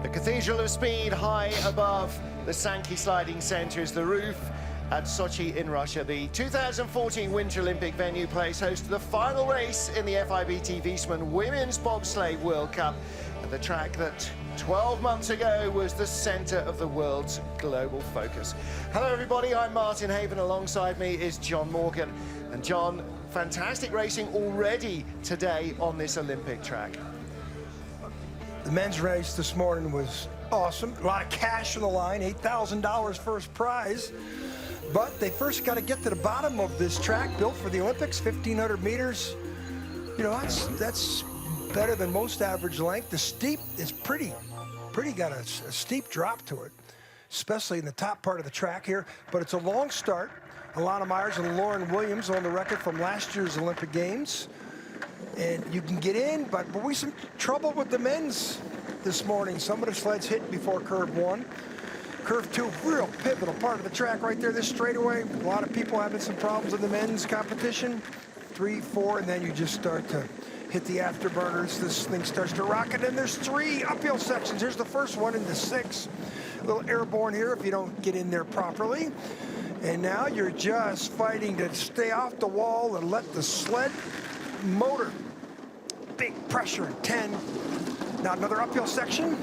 The Cathedral of Speed high above the Sanki Sliding Center is the roof at Sochi in Russia. The 2014 Winter Olympic venue plays host to the final race in the FIBT Viessmann Women's Bobsleigh World Cup at the track that 12 months ago was the center of the world's global focus. Hello everybody, I'm Martin Haven. Alongside me is John Morgan. And John, fantastic racing already today on this Olympic track. The men's race this morning was awesome. A lot of cash on the line, $8,000 first prize. But they first got to get to the bottom of this track built for the Olympics, 1,500 meters. You know, that's better than most average length. The steep is pretty got a steep drop to it, especially in the top part of the track here. But it's a long start. Alana Myers and Lauren Williams on the record from last year's Olympic Games. And you can get in, but we some trouble with the men's this morning. Some of the sleds hit before curve 1. Curve 2, real pivotal part of the track right there, this straightaway. A lot of people having some problems in the men's competition. 3, 4, and then you just start to hit the afterburners. This thing starts to rocket, and there's 3 uphill sections. Here's the first one into 6. A little airborne here if you don't get in there properly. And now you're just fighting to stay off the wall and let the sled motor. Big pressure in 10. Now another uphill section.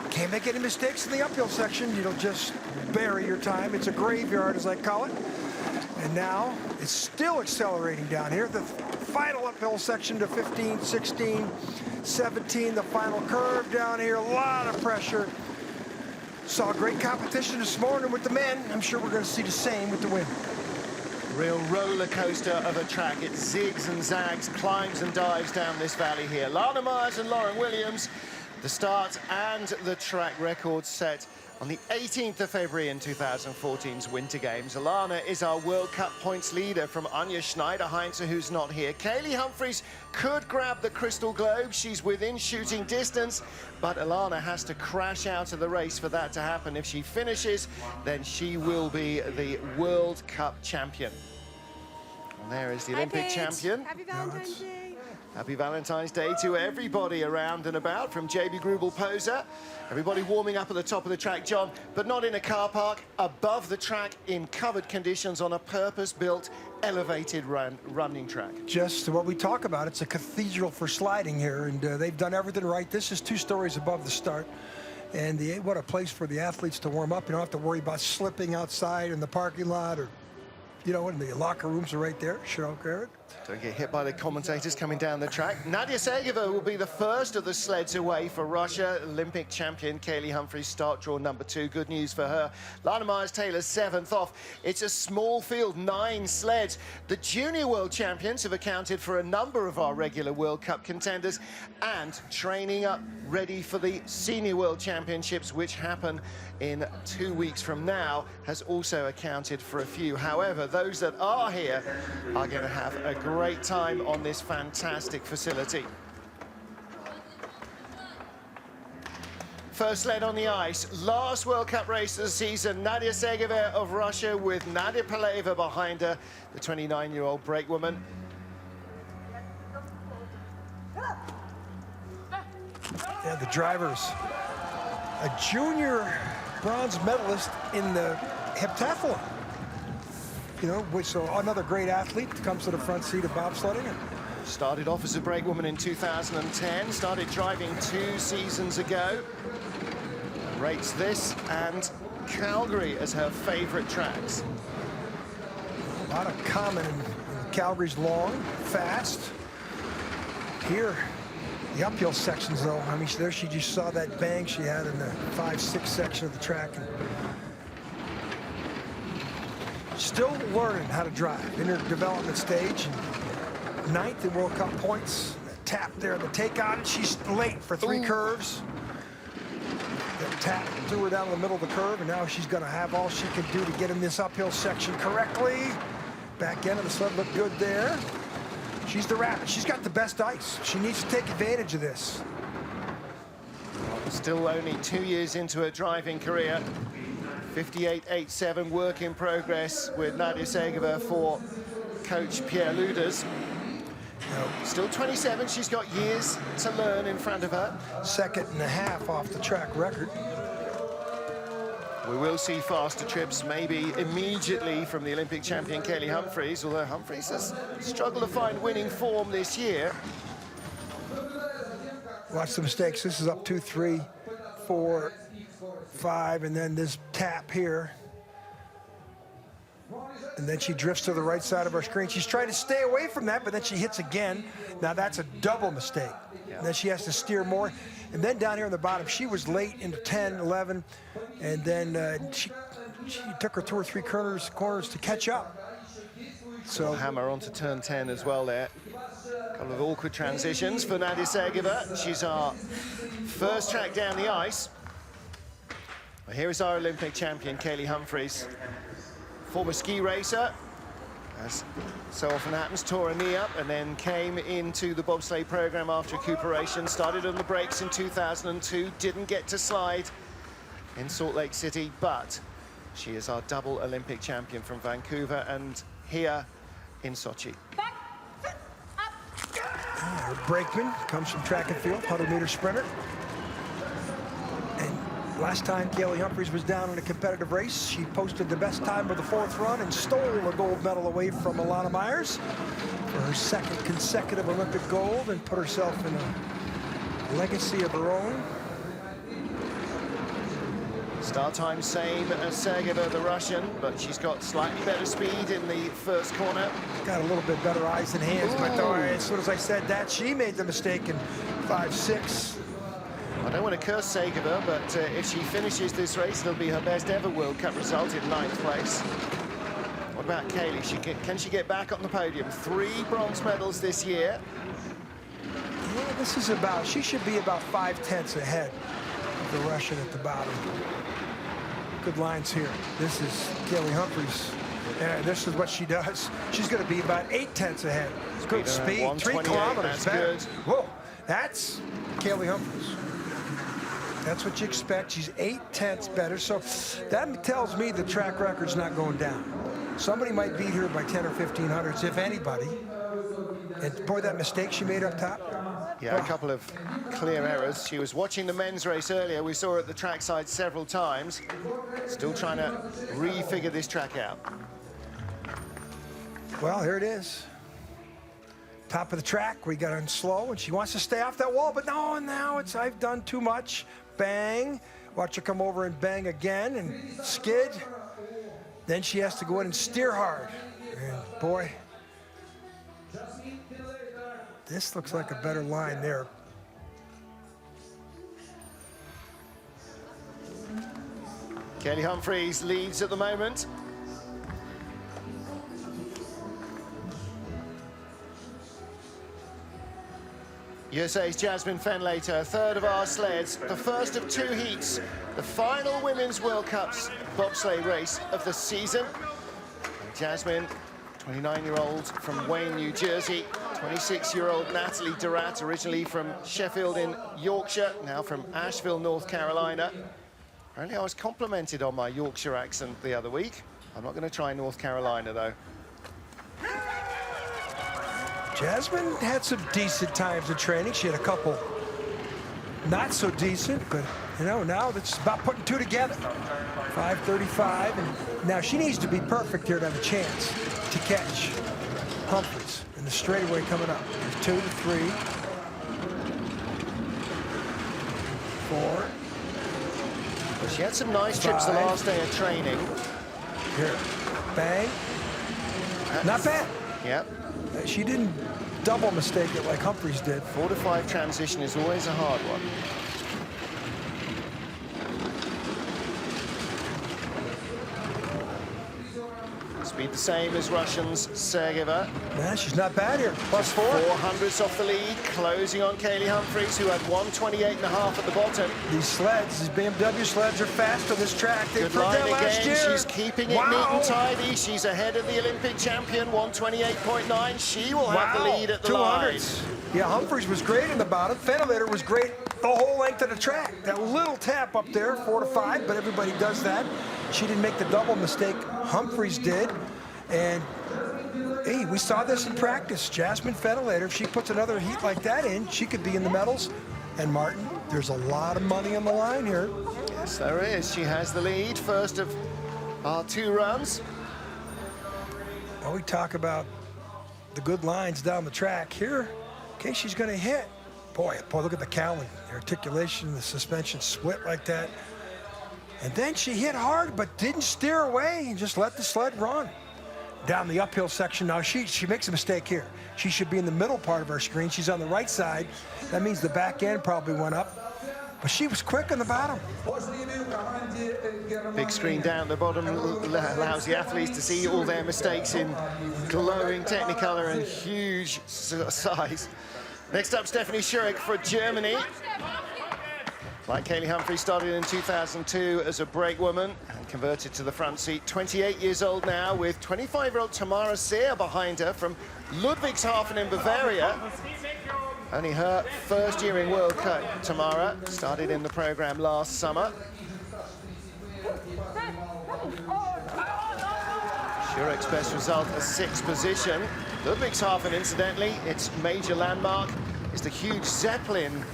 Can't make any mistakes in the uphill section. You'll just bury your time. It's a graveyard, as I call it. And now it's still accelerating down here. The final uphill section to 15, 16, 17. The final curve down here. A lot of pressure. Saw great competition this morning with the men. I'm sure we're going to see the same with the women. Real roller coaster of a track. It zigs and zags, climbs and dives down this valley here. Alana Myers and Lauren Williams, the start and the track record set on the 18th of February in 2014's Winter Games. Alana is our World Cup points leader from Anja Schneider-Heinze, who's not here. Kaylee Humphries could grab the crystal globe. She's within shooting distance, but Alana has to crash out of the race for that to happen. If she finishes, then she will be the World Cup champion. And there is the Olympic champion. Happy Valentine's Day. Happy Valentine's Day to everybody around and about, from JB Grubel Poser. Everybody warming up at the top of the track, John, but not in a car park, above the track in covered conditions on a purpose-built, elevated running track. Just what we talk about, it's a cathedral for sliding here, and they've done everything right. This is 2 stories above the start. And what a place for the athletes to warm up. You don't have to worry about slipping outside in the parking lot, or, you know, and the locker rooms are right there. Cheryl Garrett. Don't get hit by the commentators coming down the track. Nadia Segova will be the first of the sleds away for Russia. Olympic champion Kaylee Humphries, start draw number 2. Good news for her. Lana Myers-Taylor 7th off. It's a small field, 9 sleds. The junior world champions have accounted for a number of our regular World Cup contenders and training up ready for the senior world championships, which happen in 2 weeks from now, has also accounted for a few. However, those that are here are going to have a great time on this fantastic facility. First sled on the ice, last World Cup race of the season. Nadia Segova of Russia with Nadia Paleva behind her, the 29-year-old brakewoman. Yeah, the drivers. A junior bronze medalist in the heptathlon. You know, so another great athlete comes to the front seat of bobsledding. Started off as a brakewoman in 2010, started driving 2 seasons ago. Rates this and Calgary as her favorite tracks. A lot of common in Calgary's long, fast. Here, the uphill sections though, I mean, there she just saw that bang she had in the 5-6 section of the track. And still learning how to drive in her development stage. 9th in World Cup points. That tap there, the take on it. She's late for 3 curves. That tap threw her down the middle of the curve, and now she's going to have all she can do to get in this uphill section correctly. Back end of the sled looked good there. She's the rabbit. She's got the best ice. She needs to take advantage of this. Still only 2 years into her driving career. 58.87 work in progress with Nadia Segova for coach Pierre Luders. Still 27, she's got years to learn in front of her. 2.5 off the track record. We will see faster trips maybe immediately from the Olympic champion Kelly Humphries, although Humphries has struggled to find winning form this year. Watch the mistakes. This is up 2, 3, 4, 5, and then this tap here. And then she drifts to the right side of our screen. She's trying to stay away from that, but then she hits again. Now that's a double mistake. And then she has to steer more. And then down here on the bottom, she was late into 10, 11, and then she took her 2 or 3 corners to catch up. So hammer onto turn 10 as well there. A couple of awkward transitions for Nadia Sergeva. She's our first track down the ice. Well, here is our Olympic champion, Kelly Humphries. Former ski racer, as so often happens, tore a knee up and then came into the bobsleigh program after recuperation. Started on the brakes in 2002, didn't get to slide in Salt Lake City, but she is our double Olympic champion from Vancouver and here in Sochi. Her brakeman comes from track and field, 100-meter sprinter. Last time Kelly Humphries was down in a competitive race, she posted the best time of the 4th run and stole a gold medal away from Alana Myers for her 2nd consecutive Olympic gold and put herself in a legacy of her own. Start time same as Sergeva, the Russian, but she's got slightly better speed in the first corner. Got a little bit better eyes than hands, but as soon as I said that, she made the mistake in 5-6. I don't want to curse Sergeva, but if she finishes this race, it'll be her best ever World Cup result in 9th place. What about Kaylee? Can she get back on the podium? 3 bronze medals this year. Yeah, this is about, she should be about 5/10 ahead of the Russian at the bottom. Good lines here. This is Kelly Humphries. And this is what she does. She's going to be about 8/10 ahead. Good speed, 3 kilometers better. Good. Whoa, that's Kelly Humphries. That's what you expect. She's 8/10 better. So that tells me the track record's not going down. Somebody might beat her by 10 or 15 hundredths, if anybody. And boy, that mistake she made up top. Yeah, a couple of clear errors. She was watching the men's race earlier. We saw her at the trackside several times. Still trying to refigure this track out. Well, here it is. Top of the track, we got on slow, and she wants to stay off that wall, but no, now it's, I've done too much. Bang. Watch her come over and bang again and skid. Then she has to go in and steer hard. And boy, this looks like a better line there. Kelly Humphries leads at the moment. USA's Jasmine Fenlater, 3rd of our sleds, the first of 2 heats, the final Women's World Cup's bobsleigh race of the season. Jasmine, 29-year-old from Wayne, New Jersey, 26-year-old Natalie Durrat, originally from Sheffield in Yorkshire, now from Asheville, North Carolina. Apparently I was complimented on my Yorkshire accent the other week. I'm not going to try North Carolina, though. Jasmine had some decent times in training. She had a couple not so decent, but you know, now it's about putting 2 together. 5:35, and now she needs to be perfect here to have a chance to catch Humphries in the straightaway coming up. 2 to 3, 4. Well, she had some nice trips the last day of training. Here, bang. Not bad. Yep. She didn't double mistake it like Humphries did. 4 to 5 transition is always a hard one. Speed the same as Russians, Sergeva. Man, she's not bad here. +4. 400ths off the lead, closing on Kelly Humphries, who had 128.5 at the bottom. These sleds, these BMW sleds are fast on this track. They Good proved line that last again. year. She's keeping it neat and tidy. She's ahead of the Olympic champion, 128.9. She will have the lead at the line. Yeah, Humphries was great in the bottom. Fenlater was great the whole length of the track. That little tap up there, 4 to 5, but everybody does that. She didn't make the double mistake. Humphries did. And hey, we saw this in practice. Viessmann Fedelator, if she puts another heat like that in, she could be in the medals. And Martin, there's a lot of money on the line here. Yes, there is. She has the lead, first of our 2 runs. Well, we talk about the good lines down the track here. Okay, she's going to hit. Boy, look at the cowling, the articulation, the suspension split like that. And then she hit hard, but didn't steer away and just let the sled run. Down the uphill section now, she makes a mistake here. She should be in the middle part of our screen. She's on the right side. That means the back end probably went up. But she was quick on the bottom. Big screen down the bottom allows the athletes to see all their mistakes in glowing Technicolor and huge size. Next up, Stephanie Schurek for Germany. Like Kaylee Humphries, started in 2002 as a brakewoman and converted to the front seat. 28 years old now, with 25-year-old Tamara Seer behind her from Ludwigshafen in Bavaria. Only her first year in World Cup, Tamara. Started in the program last summer. Schurek's best result, a 6th position. Ludwigshafen, incidentally, its major landmark is the huge Zeppelin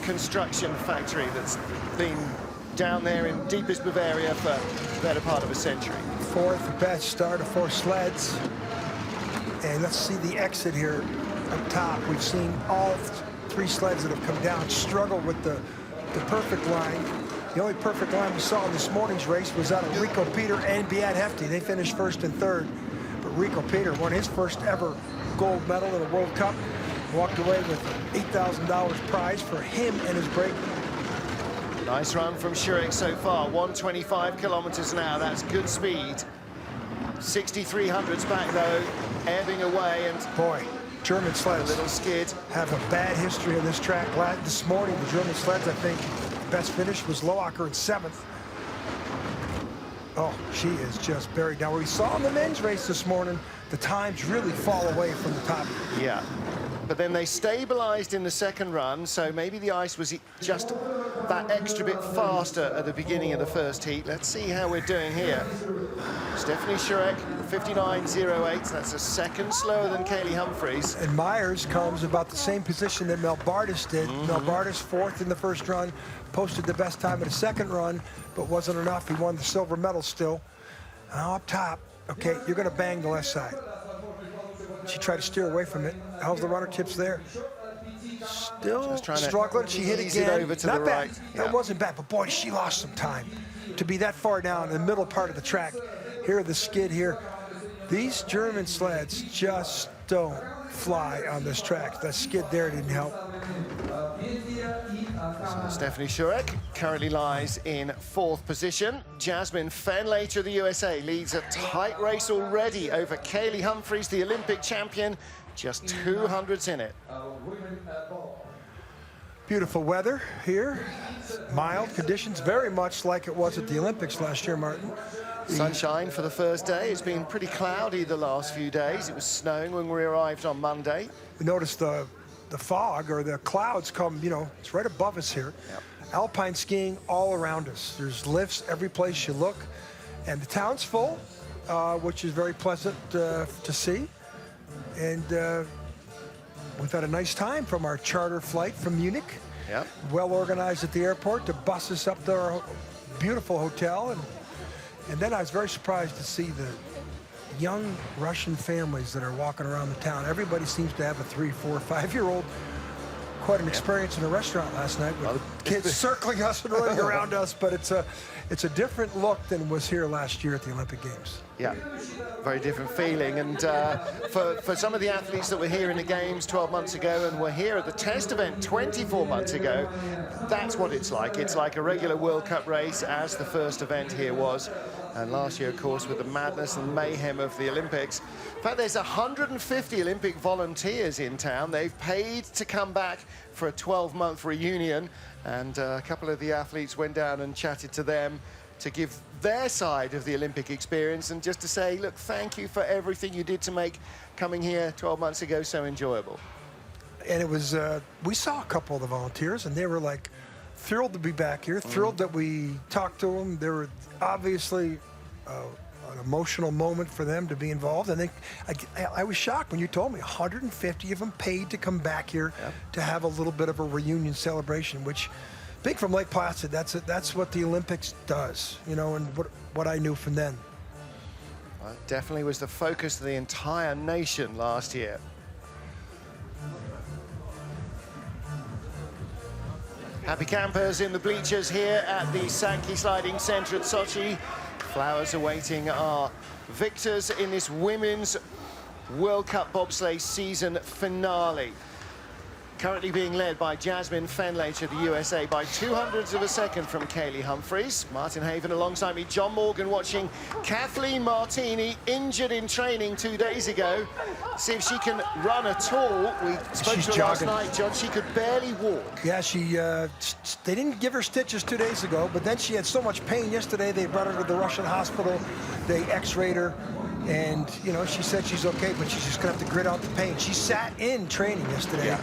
construction factory that's been down there in deepest Bavaria for the better part of a century. 4th best start of 4 sleds. And let's see the exit here up top. We've seen all 3 sleds that have come down struggle with the perfect line. The only perfect line we saw in this morning's race was out of Rico Peter and Beat Hefty. They finished 1st and 3rd. But Rico Peter won his first ever gold medal in a World Cup. Walked away with $8,000 prize for him and his brake. Nice run from Schurek so far. 125 kilometers an hour. That's good speed. 6,300s back though, ebbing away, and boy, German sleds a little skid. Have a bad history on this track. This morning, the German sleds, I think, best finish was Loacker in 7th. Oh, she is just buried down. We saw in the men's race this morning, the times really fall away from the top. Yeah. But then they stabilized in the 2nd run, so maybe the ice was just that extra bit faster at the beginning of the 1st heat. Let's see how we're doing here. Stephanie Schurek, 59.08. That's a 2nd slower than Kaylee Humphries. And Myers comes about the same position that Mel Bardis did. Mel Bardis 4th in the 1st run, posted the best time in the 2nd run, but wasn't enough. He won the silver medal still. Now up top, okay, you're going to bang the left side. She tried to steer away from it. How's the runner tips there? Still struggling. She hit again. Over to Not the bad. right. That wasn't bad, but boy, she lost some time to be that far down in the middle part of the track. Here, the skid here. These German sleds just don't fly on this track. That skid there didn't help. So Stephanie Schurek currently lies in 4th position. Viessmann Fedelator of the USA leads a tight race already over Kaylee Humphries, the Olympic champion. Just 200s in it. Beautiful weather here. Mild conditions, very much like it was at the Olympics last year, Martin. Sunshine for the first day. It's been pretty cloudy the last few days. It was snowing when we arrived on Monday. We noticed the fog or the clouds come, you know, it's right above us here. Yep. Alpine skiing all around us. There's lifts every place you look. And the town's full, which is very pleasant to see. And we've had a nice time from our charter flight from Munich. Yep. Well organized at the airport to bus us up to our beautiful hotel. And then I was very surprised to see the young Russian families that are walking around the town. Everybody seems to have a 3-, 4-, 5-year-old. Quite an experience in a restaurant last night with kids circling us and running around us, but it's a different look than was here last year at the Olympic Games. Yeah, very different feeling. And for some of the athletes that were here in the Games 12 months ago and were here at the test event 24 months ago, that's what it's like. It's like a regular World Cup race, as the first event here was. And last year, of course, with the madness and mayhem of the Olympics. In fact, there's 150 Olympic volunteers in town. They've paid to come back for a 12-month reunion. And a couple of the athletes went down and chatted to them to give their side of the Olympic experience and just to say, look, thank you for everything you did to make coming here 12 months ago so enjoyable. And it was, we saw a couple of the volunteers, and they were like thrilled to be back here, thrilled that we talked to them. They were obviously an emotional moment for them to be involved. And I was shocked when you told me 150 of them paid to come back here to have a little bit of a reunion celebration, which, being from Lake Placid, that's what the Olympics does, you know, and what I knew from then. Well, it definitely was the focus of the entire nation last year. Happy campers in the bleachers here at the Sanki Sliding Center at Sochi. Flowers awaiting our victors in this Women's World Cup bobsleigh season finale. Currently being led by Viessmann of the USA by 200ths of a second from Kaylee Humphries. Martin Haven alongside me. John Morgan watching Kathleen Martini, injured in training 2 days ago. See if she can run at all. We spoke to her last night, John. She could barely walk. Yeah, they didn't give her stitches 2 days ago, but then she had so much pain yesterday, they brought her to the Russian hospital. They x-rayed her, and, you know, she said she's okay, but she's just going to have to grit out the pain. She sat in training yesterday. Yeah.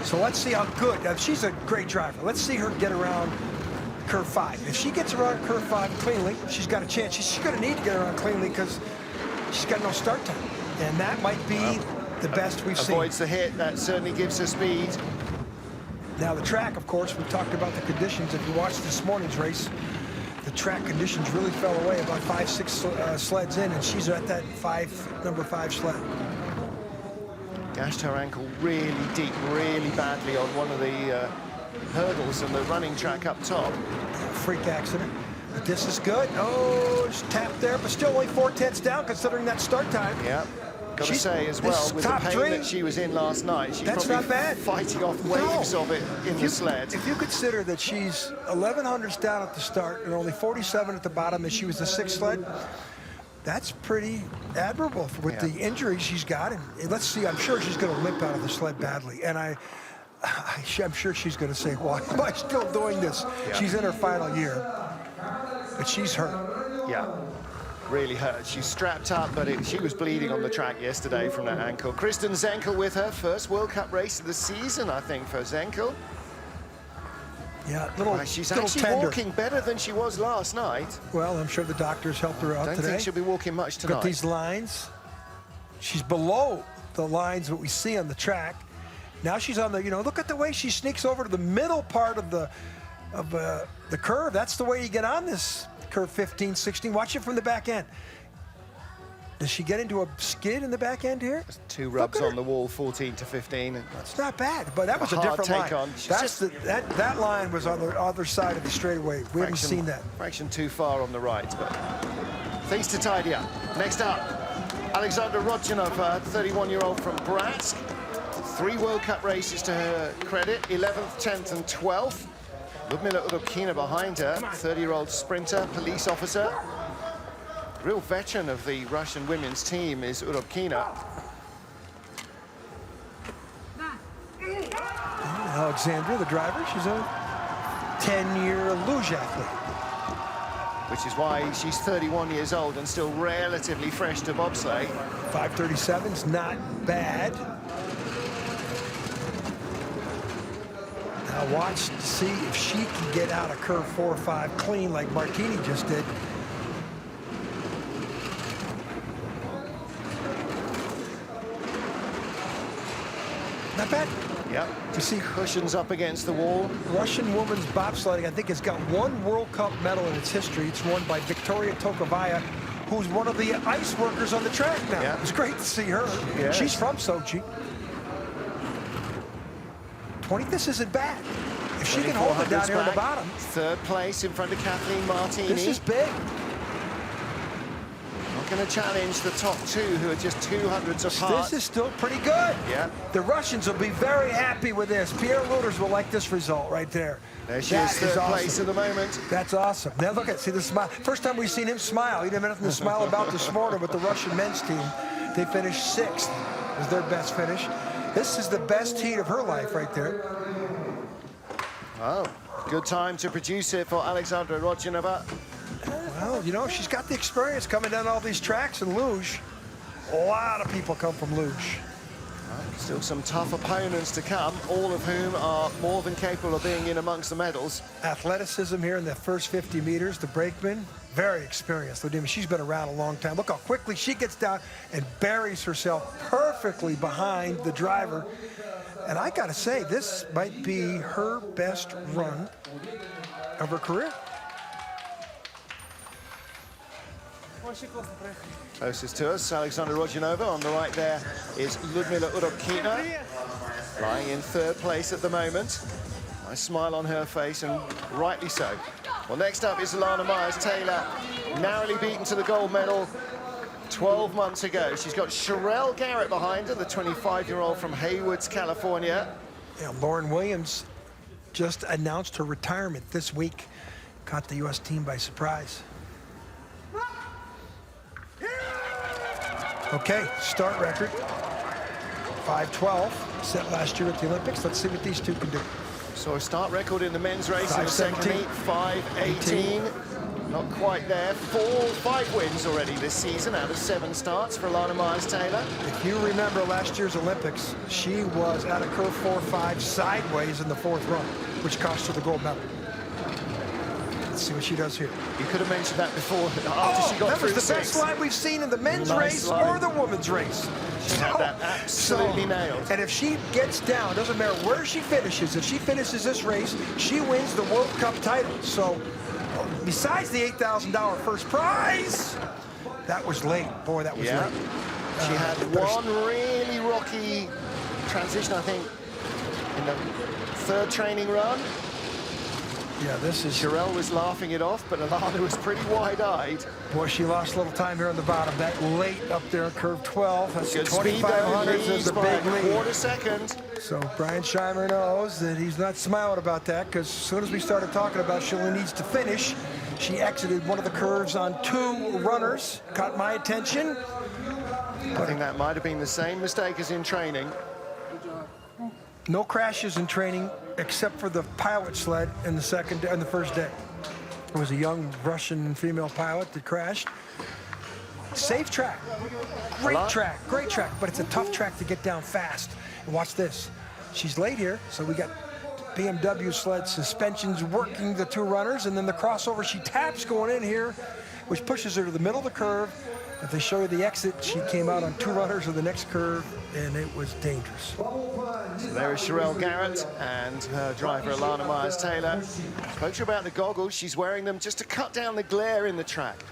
So let's see how good. She's a great driver. Let's see her get around curve 5. If she gets around curve 5 cleanly, she's got a chance. She's going to need to get around cleanly because she's got no start time. And that might be the best we've seen. Avoids the hit. That certainly gives her speed. Now, the track, of course, we talked about the conditions. If you watched this morning's race, the track conditions really fell away about 5-6 sleds in, and she's at that number 5 sled. Gashed her ankle really deep, really badly on one of the hurdles and the running track up top. Freak accident, but this is good. Oh, just tapped there, but still only 4/10 down considering that start time. Yeah, got to say as well, with the pain that she was in last night, she's probably not bad. Fighting off waves of it in the sled. If you consider that she's 1100s down at the start and only 47 at the bottom, and she was the 6th sled, that's pretty admirable with the injuries she's got. And let's see, I'm sure she's going to limp out of the sled badly. And I'm sure she's going to say, why am I still doing this? Yeah. She's in her final year, but she's hurt. Yeah, really hurt. She's strapped up, but she was bleeding on the track yesterday from that ankle. Kristen Zenkel with her first World Cup race of the season, I think, for Zenkel. Yeah, she's little actually tender. walking better than she was last night. Well, I'm sure the doctors helped her out today. Don't think she'll be walking much tonight. Got these lines. She's below the lines that we see on the track. Now she's on the, you know, look at the way she sneaks over to the middle part of the curve. That's the way you get on this curve 15, 16. Watch it from the back end. Does she get into a skid in the back end here? Just 2 rubs on the wall, 14 to 15. That's not bad, but that was a different line. That line was on the other side of the straightaway. We haven't seen that. Fraction too far on the right, but things to tidy up. Next up, Alexandra Rodionova, 31-year-old from Bratsk. 3 World Cup races to her credit, 11th, 10th, and 12th. Ludmila Urubkina behind her, 30-year-old sprinter, police officer. Real veteran of the Russian women's team is Urubkina. Alexandra, the driver, she's a 10-year luge athlete. Which is why she's 31 years old and still relatively fresh to bobsleigh. 5:37's not bad. Now watch to see if she can get out of curve 4 or 5 clean like Martini just did. Not bad. Yep. You see cushions up against the wall. Russian women's bobsledding, I think, has got 1 World Cup medal in its history. It's won by Victoria Tokovaya, who's one of the ice workers on the track now. Yeah. It's great to see her. Yes. She's from Sochi. 20, this isn't bad. If she can hold it down here on the bottom. 3rd place in front of Kathleen Martini. This is big. Going to challenge the top 2 who are just 200ths apart. This is still pretty good. Yeah. The Russians will be very happy with this. Pierre Luders will like this result right there. There she is, 3rd place at the moment. That's awesome. Now look at, see the smile. First time we've seen him smile. He didn't have nothing to smile about this morning with the Russian men's team. They finished 6th. It was their best finish. This is the best heat of her life right there. Oh, good time to produce it for Alexandra Rodionova. Well, you know, she's got the experience coming down all these tracks in luge. A lot of people come from luge. Still some tough opponents to come, all of whom are more than capable of being in amongst the medals. Athleticism here in the first 50 meters, the brakeman, Very experienced. She's been around a long time. Look how quickly she gets down and buries herself perfectly behind the driver. And I gotta say, this might be her best run of her career. Closest to us, Alexandra Rodionova. On the right there is Ludmila Urokina, lying in third place at the moment. Nice smile on her face, and rightly so. Well, next up is Alana Myers-Taylor, narrowly beaten to the gold medal 12 months ago. She's got Sherelle Garrett behind her, the 25-year-old from Haywoods, California. Yeah, Lauren Williams just announced her retirement this week. Caught the U.S. team by surprise. Okay, start record, 5:12, set last year at the Olympics. Let's see what these two can do. So a start record in the men's race in the second heat, 5:18. Not quite there. 5 wins already this season out of 7 starts for Alana Myers-Taylor. If you remember last year's Olympics, she was at a curve 4-5 sideways in the 4th run, which cost her the gold medal. Let's see what she does here. You could have mentioned that before, after she got that through was the 6. best line we've seen in the men's race or the women's race. She had that absolutely nailed. And if she gets down, doesn't matter where she finishes, if she finishes this race, she wins the World Cup title. So, besides the $8,000 first prize, that was late. Boy, that was late. She had one really rocky transition, I think, in the 3rd training run. Yeah, this is... Sherelle was laughing it off, but Alana was pretty wide-eyed. Boy, she lost a little time here on the bottom. That late up there in curve 12. That's Good 2,500. That's a big lead. Quarter second. So Brian Scheimer knows that he's not smiling about that, because as soon as we started talking about she only needs to finish, she exited one of the curves on 2 runners. Caught my attention. I think that might have been the same mistake as in training. No crashes in training except for the pilot sled in the first day. It was a young Russian female pilot that crashed. Safe track, great track, but it's a tough track to get down fast. And watch this, she's late here, so we got BMW sled suspensions working the 2 runners, and then the crossover she taps going in here, which pushes her to the middle of the curve. If they show you the exit, she came out on 2 runners of the next curve, and it was dangerous. So there is Sherelle Garrett and her driver, Alana Myers-Taylor. Spoke to her about the goggles. She's wearing them just to cut down the glare in the track.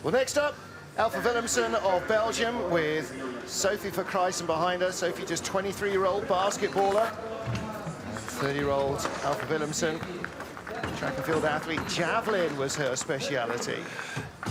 Well, next up, Alpha Willemsen of Belgium with Sophie Verkrijsen behind her. Sophie, just 23-year-old basketballer. 30-year-old Alpha Willemsen, track and field athlete. Javelin was her speciality.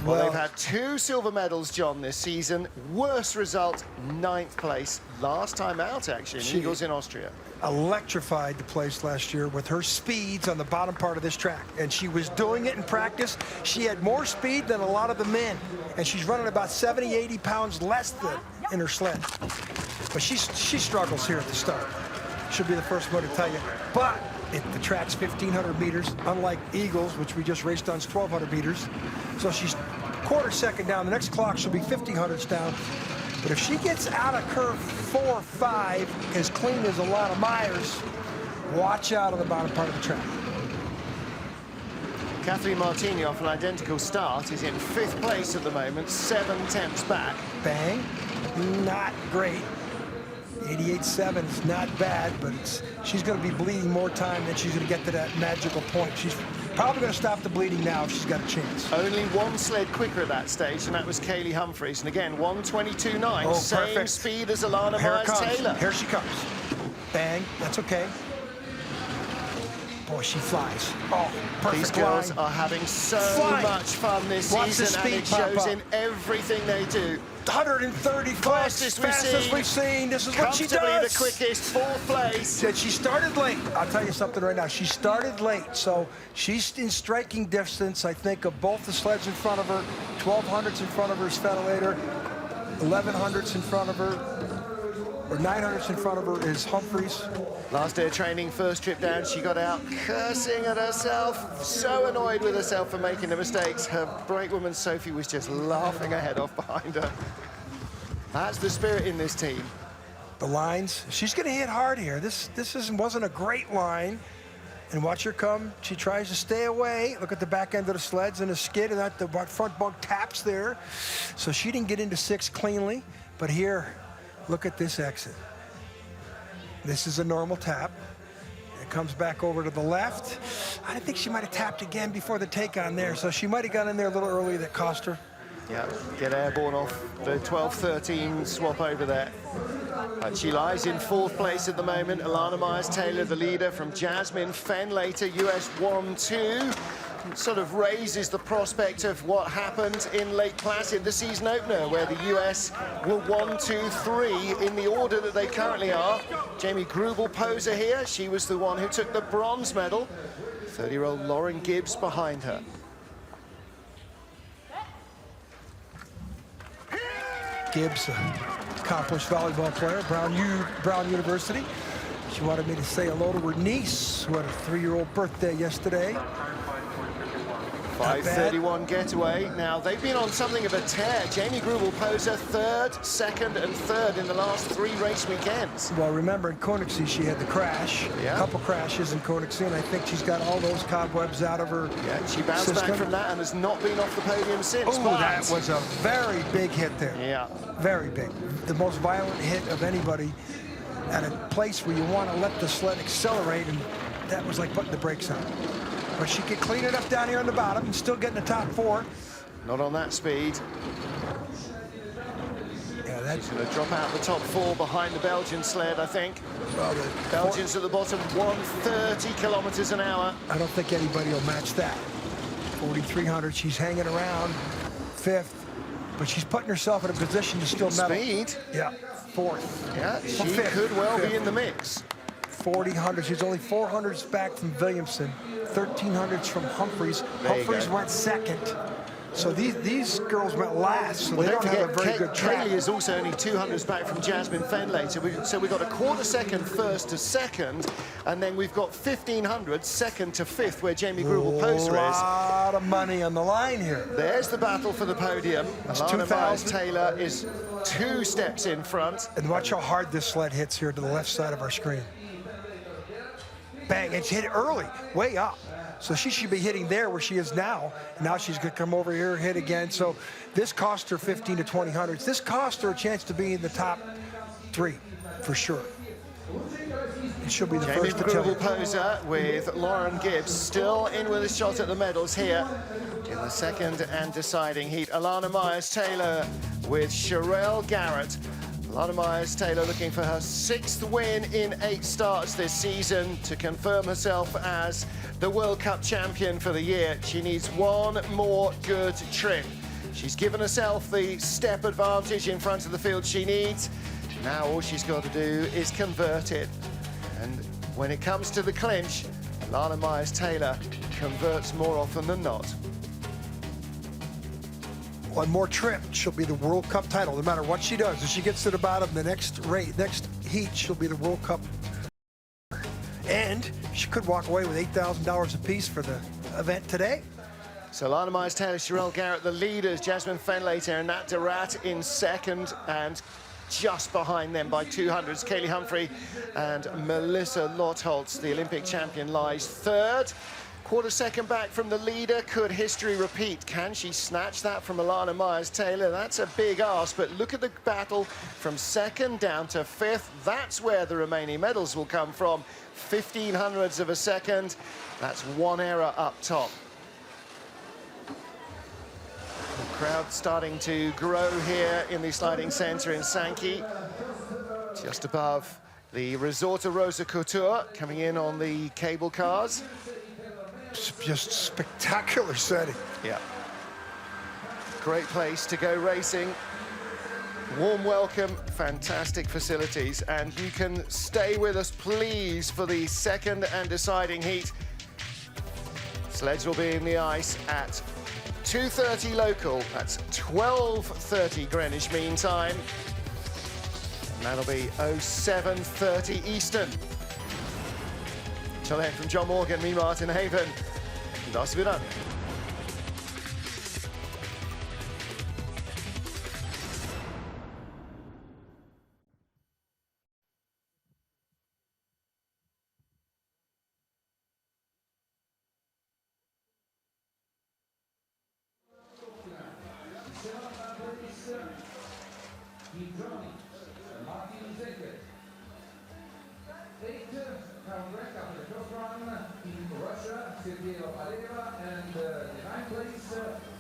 Well, they've had 2 silver medals, John, this season. Worst result, 9th place. Last time out, actually, in Eagles in Austria. Electrified the place last year with her speeds on the bottom part of this track. And she was doing it in practice. She had more speed than a lot of the men. And she's running about 70, 80 pounds less than in her sled. But she struggles here at the start. Should be the first one to tell you. But the track's 1,500 meters, unlike Eagles, which we just raced on, is 1,200 meters. So she's quarter second down. The next clock she'll be 1,500s down. But if she gets out of curve 4-5 as clean as Alana Myers, watch out on the bottom part of the track. Kathleen Martini, off an identical start, is in 5th place at the moment, 7 tenths back. Bang. Not great. 88.7 is not bad, but she's going to be bleeding more time than she's going to get to that magical point. She's probably going to stop the bleeding now if she's got a chance. Only 1 sled quicker at that stage, and that was Kaylee Humphreys. And again, 1:22.9, same perfect. speed as Alana Myers-Taylor. Here she comes. Bang. That's okay. Boy, she flies. Oh, perfect. These girls are having so much fun this season, and it shows in everything they do. 130 fastest we've seen. This is what she does. Comfortably the quickest, 4th place. And she started late. I'll tell you something right now. She started late, so she's in striking distance, I think, of both the sleds in front of her. 1,200s in front of her is Fetelator. 1,100s in front of her, or 900s in front of her is Humphreys. Last day of training, first trip down, she got out cursing at herself, so annoyed with herself for making the mistakes. Her brakewoman, Sophie, was just laughing her head off behind her. That's the spirit in this team. The lines, she's going to hit hard here. This wasn't a great line, And watch her come. She tries to stay away. Look at the back end of the sleds and the skid, and that the front bug taps there. So she didn't get into 6 cleanly. But here, look at this exit. This is a normal tap. It comes back over to the left. I think she might have tapped again before the take on there. So she might have got in there a little early. That cost her. Yeah, get airborne off the 12-13 swap over there. But she lies in 4th place at the moment. Alana Myers-Taylor, the leader, from Viessmann. Fenlater, US 1-2. Sort of raises the prospect of what happened in Lake Placid, the season opener, where the US were 1-2-3 in the order that they currently are. Jamie Grubel-Poser here. She was the one who took the bronze medal. 30-year-old Lauren Gibbs behind her. Gibbs, accomplished volleyball player, Brown University. She wanted me to say hello to her niece, who had a 3-year-old birthday yesterday. 5:31 getaway. Now, they've been on something of a tear. Jamie Grubel-Poser, 3rd, 2nd, and 3rd in the last 3 race weekends. Well, remember, in Koenigsee, she had the crash. Yeah. A couple crashes in Koenigsee, and I think she's got all those cobwebs out of her Yeah, she bounced system. back from that and has not been off the podium since. Oh, that was a very big hit there. Yeah. Very big. The most violent hit of anybody at a place where you want to let the sled accelerate, and that was like putting the brakes on. But she could clean it up down here on the bottom and still get in the top 4. Not on that speed. Yeah, that's going to drop out the top 4 behind the Belgian sled, I think. Well, the Belgians at the bottom, 130 kilometers an hour. I don't think anybody will match that. 4,300. She's hanging around 5th, but she's putting herself in a position to still medal. Speed. Yeah, 4th. Yeah, she could well be in the mix. 4,000. She's only 400s back from Viessmann, 1,300s from Humphreys. Humphreys went 2nd. So these girls went last, so well, they don't have a very good track. Kaylee is also only 200s back from Jasmine Fenlater. So we've got a quarter second 1st to 2nd, and then we've got 1,500 2nd to 5th, where Jamie Grubel-Poser is. A lot of money on the line here. There's the battle for the podium. Alana Myers-Taylor is 2 steps in front. And watch how hard this sled hits here to the left side of our screen. Bang, it's hit early, way up. So she should be hitting there where she is now. Now she's going to come over here, hit again. So this cost her 15 to 20 hundredths. This cost her a chance to be in the top 3, for sure. And she'll be the first to tell you. Grubel-Poser with Lauren Gibbs still in with a shot at the medals here in the 2nd and deciding heat. Alana Myers-Taylor with Sherelle Garrett. Alana Myers-Taylor looking for her 6th win in 8 starts this season to confirm herself as the World Cup champion for the year. She needs 1 more good trip. She's given herself the step advantage in front of the field she needs. Now all she's got to do is convert it. And when it comes to the clinch, Alana Myers-Taylor converts more often than not. 1 more trip, she'll be the World Cup title, no matter what she does. If she gets to the bottom, the next heat, she'll be the World Cup. And she could walk away with $8,000 apiece for the event today. So Alana Myers-Taylor, Sherelle Garrett, the leaders, Jasmine Fenlater and Nat Durat in 2nd, and just behind them by 200s, Kaylee Humphrey and Melissa Lottholtz, the Olympic champion, lies 3rd. Quarter second back from the leader. Could history repeat? Can she snatch that from Alana Myers-Taylor? That's a big ask, but look at the battle from 2nd down to 5th. That's where the remaining medals will come from. 1,500ths of a second. That's 1 error up top. The crowd starting to grow here in the sliding center in Sanki. Just above the Resorta Rosa Couture, coming in on the cable cars. Just spectacular setting. Yeah. Great place to go racing. Warm welcome, fantastic facilities, and you can stay with us, please, for the 2nd and deciding heat. Sleds will be in the ice at 2:30 local. That's 12:30 Greenwich Mean Time. And that'll be 07:30 Eastern. Till then, from John Morgan, me, Martin Haven. Darcy Vidal. Russia, Sergei Aleva, and the 9th place